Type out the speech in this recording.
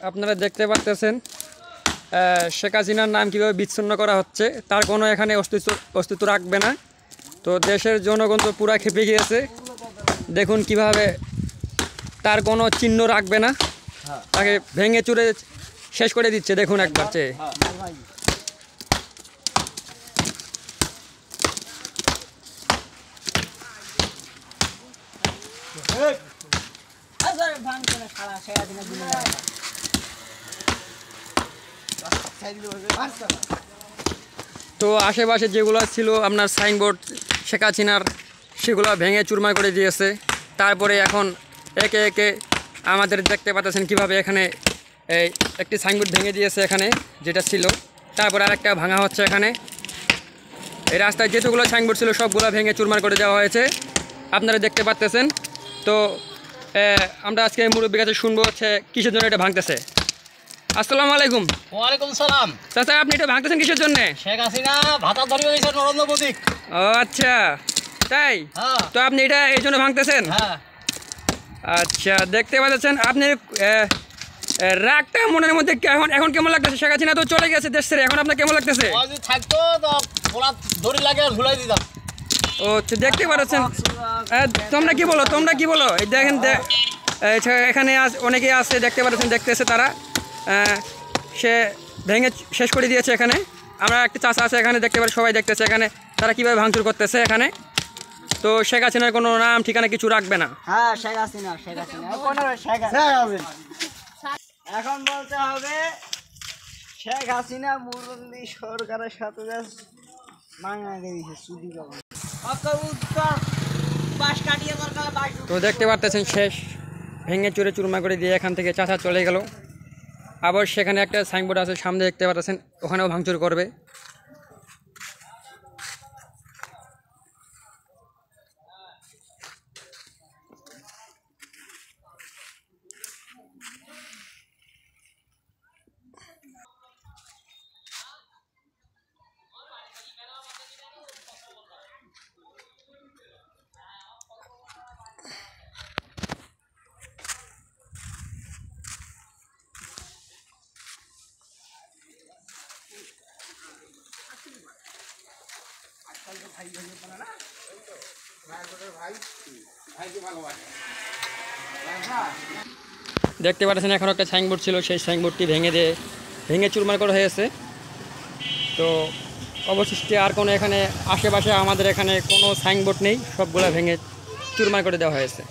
আপনারা দেখতে পাচ্ছেন শেখ হাসিনার নাম কীভাবে বিচ্ছিন্ন করা হচ্ছে, তার কোনো এখানে অস্তিত্ব রাখবে না। তো দেশের জনগণ তো পুরা খেপে গিয়েছে, দেখুন কিভাবে তার কোনো চিহ্ন রাখবে না, তাকে ভেঙে চুরে শেষ করে দিচ্ছে। দেখুন একবার চেয়ে তো আশেপাশে যেগুলো ছিল আপনার সাইনবোর্ড শেখ হাসিনার, সেগুলো ভেঙে চুরমার করে দিয়েছে। তারপরে এখন একে একে আমাদের দেখতে পাচ্ছেন কিভাবে এখানে এই একটি সাইনবোর্ড ভেঙে দিয়েছে এখানে যেটা ছিল, তারপরে আরেকটা ভাঙা হচ্ছে এখানে। এই রাস্তায় যেগুলো সাইনবোর্ড ছিল সবগুলো ভেঙে চুরমার করে দেওয়া হয়েছে, আপনারা দেখতে পাচ্ছেন। তো আমরা আজকে মুরব্বীর কাছে শুনবো হচ্ছে কিসের জন্য এটা ভাঙতেছে। আসসালামু আলাইকুম। ওয়ালাইকুম সালাম। চাচা, আপনি এটা ভাঙতেছেন কিসের জন্য? শেখ হাসিনা ভাতা ধরে গেছে নরেন্দ্র মোদী। ও আচ্ছা, তাই? তো আপনি এটা এই জন্য ভাঙতেছেন? হ্যাঁ। আচ্ছা, দেখতে পাচ্ছেন আপনি রাগটা মনের মধ্যে এখন কেমন লাগতেছে? শেখ হাসিনা তো চলে গেছে দেশ ছেড়ে, এখন আপনার কেমন লাগতেছে? থাকতো তো দড়ি লাগে ঝুলাই দিতাম। ও আচ্ছা, দেখতে পাচ্ছেন। তোমরা কি বলো? এই দেখেন এখানে অনেকেই আছে, দেখতে পাচ্ছেন, দেখতেছে তারা। সে ভেঙে শেষ করে দিয়েছে এখানে। আমরা একটা চাষা আছে এখানে, দেখতে পারি সবাই দেখতেছে এখানে তারা কীভাবে ভাঙচুর করতেছে এখানে। তো শেখ হাসিনার কোনো নাম ঠিকানা কিছু রাখবে না। হ্যাঁ, শেখ হাসিনা এখন বলতে হবে শেখ হাসিনা মুরব্বী সরকারের সাথে মাংনা দিয়েছে চুরি করে। তো দেখতে পারতেছেন শেষ ভেঙে চুরে চুরমা করে দিয়ে এখান থেকে চাচা চলে গেল। আবার সেখানে একটা সাইনবোর্ড আছে সামনে, দেখতে পাচ্ছেন, ওখানেও ভাঙচুর করবে। দেখতে পাচ্ছেন এখন একটা সাইনবোর্ড ছিল, সেই সাইনবোর্ডটি ভেঙে চুরমার করা হয়েছে। তো অবশিষ্টে আর কোনো এখানে আশেপাশে আমাদের এখানে কোনো সাইনবোর্ড নেই, সবগুলো ভেঙে চুরমার করে দেওয়া হয়েছে।